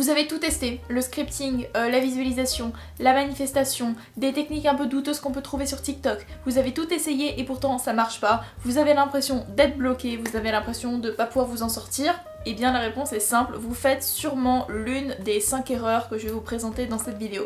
Vous avez tout testé, le scripting, la visualisation, la manifestation, des techniques un peu douteuses qu'on peut trouver sur TikTok. Vous avez tout essayé et pourtant ça marche pas. Vous avez l'impression d'être bloqué, vous avez l'impression de pas pouvoir vous en sortir. Eh bien la réponse est simple, vous faites sûrement l'une des 5 erreurs que je vais vous présenter dans cette vidéo.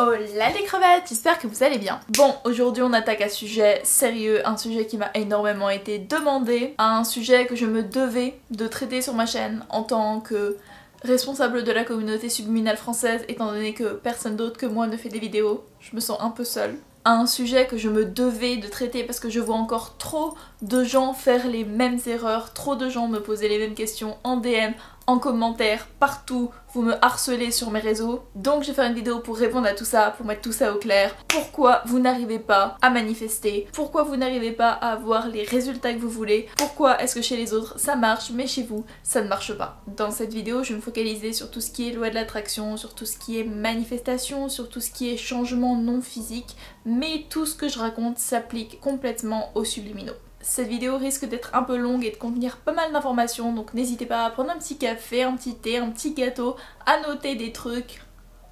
Oh là les crevettes, j'espère que vous allez bien. Bon, aujourd'hui on attaque un sujet sérieux, un sujet qui m'a énormément été demandé, un sujet que je me devais de traiter sur ma chaîne en tant que responsable de la communauté subliminale française, étant donné que personne d'autre que moi ne fait des vidéos. Je me sens un peu seule. Un sujet que je me devais de traiter parce que je vois encore trop de gens faire les mêmes erreurs, trop de gens me poser les mêmes questions en DM, en commentaire, partout, vous me harcelez sur mes réseaux. Donc je vais faire une vidéo pour répondre à tout ça, pour mettre tout ça au clair. Pourquoi vous n'arrivez pas à manifester? Pourquoi vous n'arrivez pas à avoir les résultats que vous voulez? Pourquoi est-ce que chez les autres ça marche mais chez vous ça ne marche pas? Dans cette vidéo je vais me focaliser sur tout ce qui est loi de l'attraction, sur tout ce qui est manifestation, sur tout ce qui est changement non physique, mais tout ce que je raconte s'applique complètement aux subliminaux. Cette vidéo risque d'être un peu longue et de contenir pas mal d'informations, donc n'hésitez pas à prendre un petit café, un petit thé, un petit gâteau, à noter des trucs.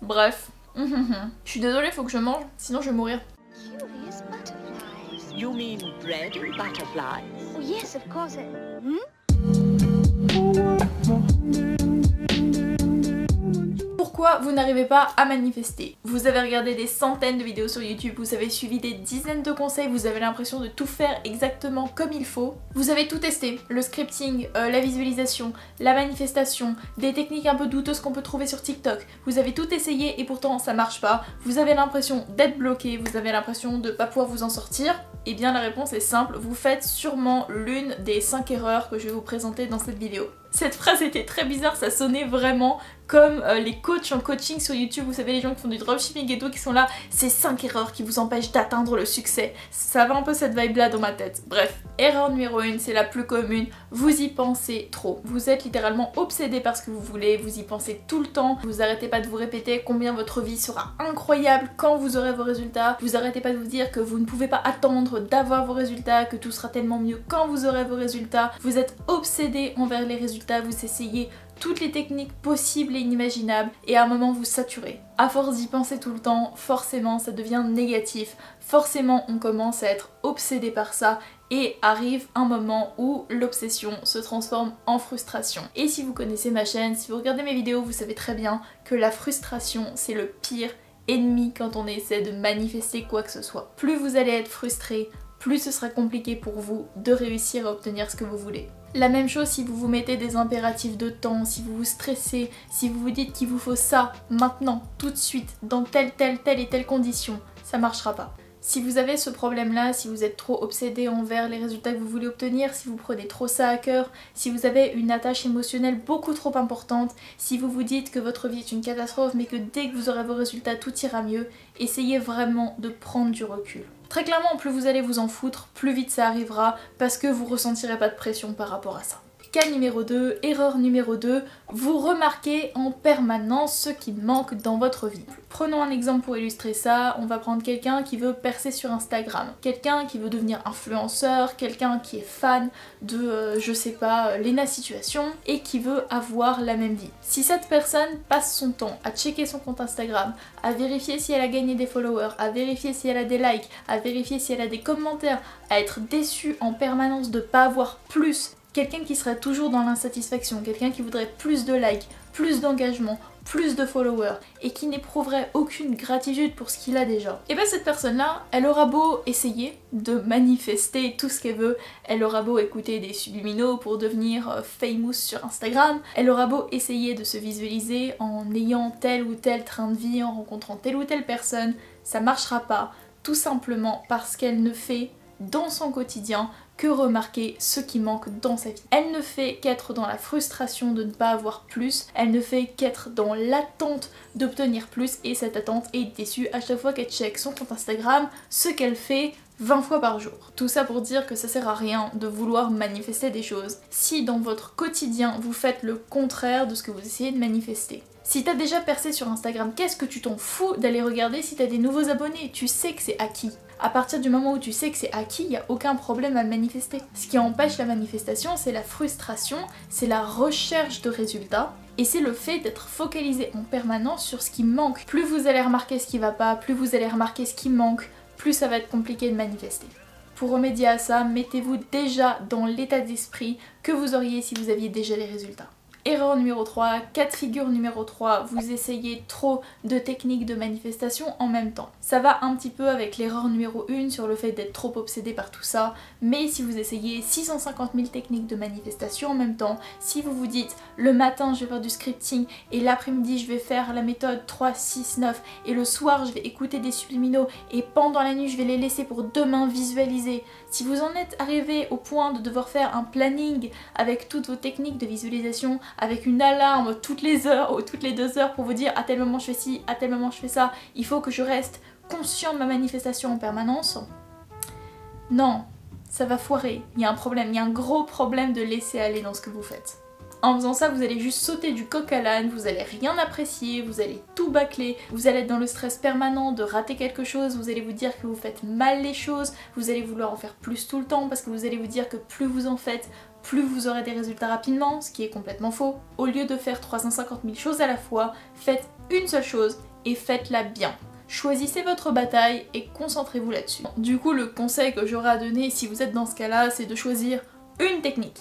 Bref. Je suis désolée, faut que je mange, sinon je vais mourir. Curious butterflies. You mean bread and butterflies? Oh yes, of course. Pourquoi vous n'arrivez pas à manifester? Vous avez regardé des centaines de vidéos sur YouTube, vous avez suivi des dizaines de conseils, vous avez l'impression de tout faire exactement comme il faut. Vous avez tout testé, le scripting, la visualisation, la manifestation, des techniques un peu douteuses qu'on peut trouver sur TikTok. Vous avez tout essayé et pourtant ça marche pas. Vous avez l'impression d'être bloqué, vous avez l'impression de pas pouvoir vous en sortir. Eh bien la réponse est simple, vous faites sûrement l'une des 5 erreurs que je vais vous présenter dans cette vidéo. Cette phrase était très bizarre, ça sonnait vraiment comme les coachs en coaching sur YouTube, vous savez les gens qui font du dropshipping et tout, qui sont là, ces 5 erreurs qui vous empêchent d'atteindre le succès. Ça va un peu cette vibe là dans ma tête. Bref, erreur numéro 1, c'est la plus commune, vous y pensez trop. Vous êtes littéralement obsédé par ce que vous voulez, vous y pensez tout le temps, vous arrêtez pas de vous répéter combien votre vie sera incroyable quand vous aurez vos résultats, vous arrêtez pas de vous dire que vous ne pouvez pas attendre d'avoir vos résultats, que tout sera tellement mieux quand vous aurez vos résultats, vous êtes obsédé envers les résultats, vous essayez toutes les techniques possibles et inimaginables et à un moment vous saturez. À force d'y penser tout le temps, forcément ça devient négatif, forcément on commence à être obsédé par ça et arrive un moment où l'obsession se transforme en frustration. Et si vous connaissez ma chaîne, si vous regardez mes vidéos, vous savez très bien que la frustration c'est le pire ennemi quand on essaie de manifester quoi que ce soit. Plus vous allez être frustré, plus ce sera compliqué pour vous de réussir à obtenir ce que vous voulez. La même chose si vous vous mettez des impératifs de temps, si vous vous stressez, si vous vous dites qu'il vous faut ça, maintenant, tout de suite, dans telle et telle condition, ça marchera pas. Si vous avez ce problème-là, si vous êtes trop obsédé envers les résultats que vous voulez obtenir, si vous prenez trop ça à cœur, si vous avez une attache émotionnelle beaucoup trop importante, si vous vous dites que votre vie est une catastrophe mais que dès que vous aurez vos résultats tout ira mieux, essayez vraiment de prendre du recul. Très clairement, plus vous allez vous en foutre, plus vite ça arrivera parce que vous ressentirez pas de pression par rapport à ça. Cas numéro 2, erreur numéro 2, vous remarquez en permanence ce qui manque dans votre vie. Prenons un exemple pour illustrer ça, on va prendre quelqu'un qui veut percer sur Instagram, quelqu'un qui veut devenir influenceur, quelqu'un qui est fan de, je sais pas, Lena Situation et qui veut avoir la même vie. Si cette personne passe son temps à checker son compte Instagram, à vérifier si elle a gagné des followers, à vérifier si elle a des likes, à vérifier si elle a des commentaires, à être déçue en permanence de pas avoir plus, quelqu'un qui serait toujours dans l'insatisfaction, quelqu'un qui voudrait plus de likes, plus d'engagement, plus de followers et qui n'éprouverait aucune gratitude pour ce qu'il a déjà. Et bien cette personne-là, elle aura beau essayer de manifester tout ce qu'elle veut, elle aura beau écouter des subliminaux pour devenir famous sur Instagram, elle aura beau essayer de se visualiser en ayant tel ou tel train de vie, en rencontrant telle ou telle personne, ça marchera pas, tout simplement parce qu'elle ne fait dans son quotidien que remarquer ce qui manque dans sa vie. Elle ne fait qu'être dans la frustration de ne pas avoir plus, elle ne fait qu'être dans l'attente d'obtenir plus et cette attente est déçue à chaque fois qu'elle check son compte Instagram, ce qu'elle fait 20 fois par jour. Tout ça pour dire que ça sert à rien de vouloir manifester des choses si dans votre quotidien vous faites le contraire de ce que vous essayez de manifester. Si t'as déjà percé sur Instagram, qu'est-ce que tu t'en fous d'aller regarder si t'as des nouveaux abonnés? Tu sais que c'est acquis. À partir du moment où tu sais que c'est acquis, il n'y a aucun problème à le manifester. Ce qui empêche la manifestation, c'est la frustration, c'est la recherche de résultats, et c'est le fait d'être focalisé en permanence sur ce qui manque. Plus vous allez remarquer ce qui va pas, plus vous allez remarquer ce qui manque, plus ça va être compliqué de manifester. Pour remédier à ça, mettez-vous déjà dans l'état d'esprit que vous auriez si vous aviez déjà les résultats. Erreur numéro 3, cas de figure numéro 3, vous essayez trop de techniques de manifestation en même temps. Ça va un petit peu avec l'erreur numéro 1 sur le fait d'être trop obsédé par tout ça, mais si vous essayez 650 000 techniques de manifestation en même temps, si vous vous dites le matin je vais faire du scripting et l'après-midi je vais faire la méthode 3, 6, 9 et le soir je vais écouter des subliminaux et pendant la nuit je vais les laisser pour demain visualiser. Si vous en êtes arrivé au point de devoir faire un planning avec toutes vos techniques de visualisation, avec une alarme toutes les heures ou toutes les 2 heures pour vous dire à tel moment je fais ci, à tel moment je fais ça, il faut que je reste conscient de ma manifestation en permanence, non, ça va foirer, il y a un problème, il y a un gros problème de laisser aller dans ce que vous faites. En faisant ça, vous allez juste sauter du coq à l'âne, vous allez rien apprécier, vous allez tout bâcler, vous allez être dans le stress permanent de rater quelque chose, vous allez vous dire que vous faites mal les choses, vous allez vouloir en faire plus tout le temps parce que vous allez vous dire que plus vous en faites, plus vous aurez des résultats rapidement, ce qui est complètement faux. Au lieu de faire 350 000 choses à la fois, faites une seule chose et faites-la bien. Choisissez votre bataille et concentrez-vous là-dessus. Du coup, le conseil que j'aurais à donner si vous êtes dans ce cas-là, c'est de choisir une technique.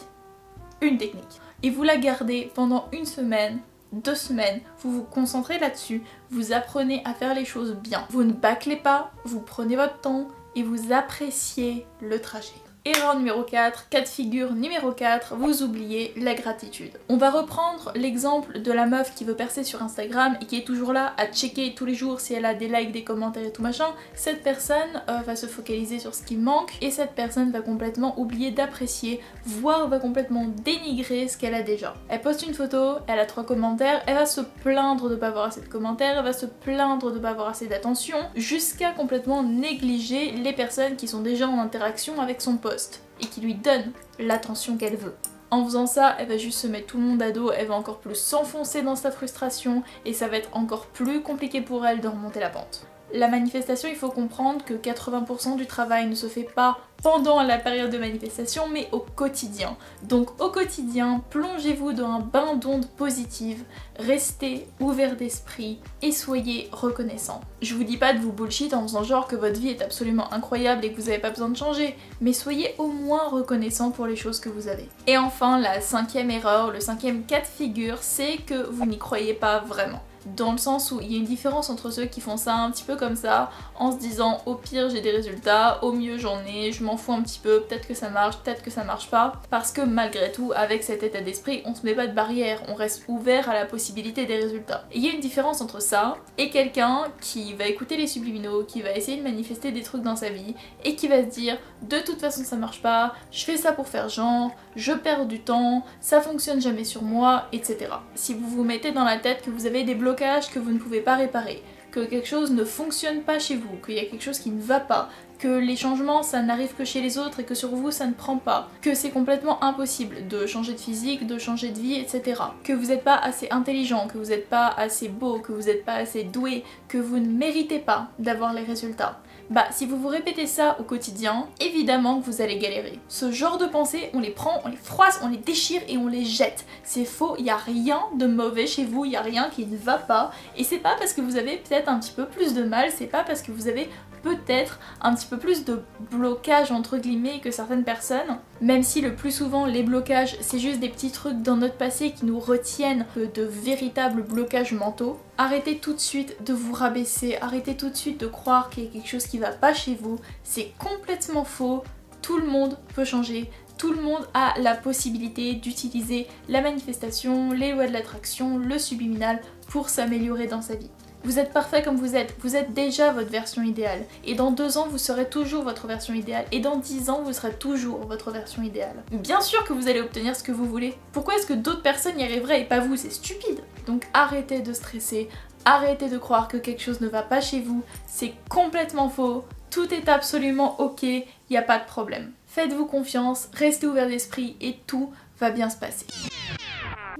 Une technique. Et vous la gardez pendant 1 semaine, 2 semaines, vous vous concentrez là-dessus, vous apprenez à faire les choses bien. Vous ne bâclez pas, vous prenez votre temps et vous appréciez le trajet. Erreur numéro 4, cas de figure numéro 4, vous oubliez la gratitude. On va reprendre l'exemple de la meuf qui veut percer sur Instagram et qui est toujours là à checker tous les jours si elle a des likes, des commentaires et tout machin. Cette personne va se focaliser sur ce qui manque et cette personne va complètement oublier d'apprécier, voire va complètement dénigrer ce qu'elle a déjà. Elle poste une photo, elle a 3 commentaires, elle va se plaindre de pas avoir assez de commentaires, elle va se plaindre de pas avoir assez d'attention, jusqu'à complètement négliger les personnes qui sont déjà en interaction avec son post et qui lui donne l'attention qu'elle veut. En faisant ça, elle va juste se mettre tout le monde à dos, elle va encore plus s'enfoncer dans sa frustration et ça va être encore plus compliqué pour elle de remonter la pente. La manifestation, il faut comprendre que 80% du travail ne se fait pas pendant la période de manifestation mais au quotidien. Donc au quotidien, plongez-vous dans un bain d'ondes positives, restez ouvert d'esprit et soyez reconnaissant. Je vous dis pas de vous bullshit en faisant genre que votre vie est absolument incroyable et que vous avez pas besoin de changer, mais soyez au moins reconnaissant pour les choses que vous avez. Et enfin, la 5e erreur, le 5e cas de figure, c'est que vous n'y croyez pas vraiment. Dans le sens où il y a une différence entre ceux qui font ça un petit peu comme ça, en se disant au pire j'ai des résultats, au mieux j'en ai, je m'en fous un petit peu, peut-être que ça marche, peut-être que ça marche pas, parce que malgré tout, avec cet état d'esprit, on se met pas de barrière, on reste ouvert à la possibilité des résultats. Et il y a une différence entre ça et quelqu'un qui va écouter les subliminaux, qui va essayer de manifester des trucs dans sa vie et qui va se dire de toute façon ça marche pas, je fais ça pour faire genre, je perds du temps, ça fonctionne jamais sur moi, etc. Si vous vous mettez dans la tête que vous avez des blocages que vous ne pouvez pas réparer, que quelque chose ne fonctionne pas chez vous, qu'il y a quelque chose qui ne va pas, que les changements ça n'arrive que chez les autres et que sur vous ça ne prend pas, que c'est complètement impossible de changer de physique, de changer de vie, etc. Que vous n'êtes pas assez intelligent, que vous n'êtes pas assez beau, que vous n'êtes pas assez doué, que vous ne méritez pas d'avoir les résultats. Bah si vous vous répétez ça au quotidien, évidemment que vous allez galérer. Ce genre de pensées, on les prend, on les froisse, on les déchire et on les jette. C'est faux, il n'y a rien de mauvais chez vous, il n'y a rien qui ne va pas. Et c'est pas parce que vous avez peut-être un petit peu plus de mal, c'est pas parce que vous avez peut-être un petit peu plus de blocage entre guillemets que certaines personnes, même si le plus souvent les blocages c'est juste des petits trucs dans notre passé qui nous retiennent de véritables blocages mentaux. Arrêtez tout de suite de vous rabaisser, arrêtez tout de suite de croire qu'il y a quelque chose qui va pas chez vous, c'est complètement faux, tout le monde peut changer. Tout le monde a la possibilité d'utiliser la manifestation, les lois de l'attraction, le subliminal pour s'améliorer dans sa vie. Vous êtes parfait comme vous êtes déjà votre version idéale. Et dans 2 ans, vous serez toujours votre version idéale. Et dans 10 ans, vous serez toujours votre version idéale. Bien sûr que vous allez obtenir ce que vous voulez. Pourquoi est-ce que d'autres personnes y arriveraient et pas vous? C'est stupide. Donc arrêtez de stresser, arrêtez de croire que quelque chose ne va pas chez vous. C'est complètement faux. Tout est absolument ok, il n'y a pas de problème. Faites-vous confiance, restez ouvert d'esprit et tout va bien se passer.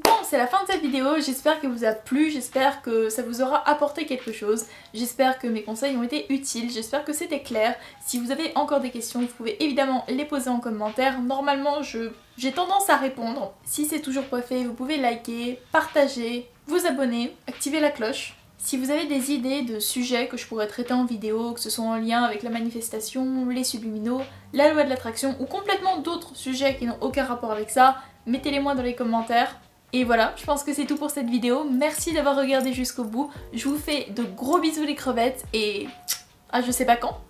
Bon, c'est la fin de cette vidéo, j'espère qu'elle vous a plu, j'espère que ça vous aura apporté quelque chose, j'espère que mes conseils ont été utiles, j'espère que c'était clair. Si vous avez encore des questions, vous pouvez évidemment les poser en commentaire, normalement j'ai tendance à répondre. Si c'est toujours pas fait, vous pouvez liker, partager, vous abonner, activer la cloche. Si vous avez des idées de sujets que je pourrais traiter en vidéo, que ce soit en lien avec la manifestation, les subliminaux, la loi de l'attraction ou complètement d'autres sujets qui n'ont aucun rapport avec ça, mettez-les moi dans les commentaires. Et voilà, je pense que c'est tout pour cette vidéo. Merci d'avoir regardé jusqu'au bout. Je vous fais de gros bisous les crevettes et à je sais pas quand.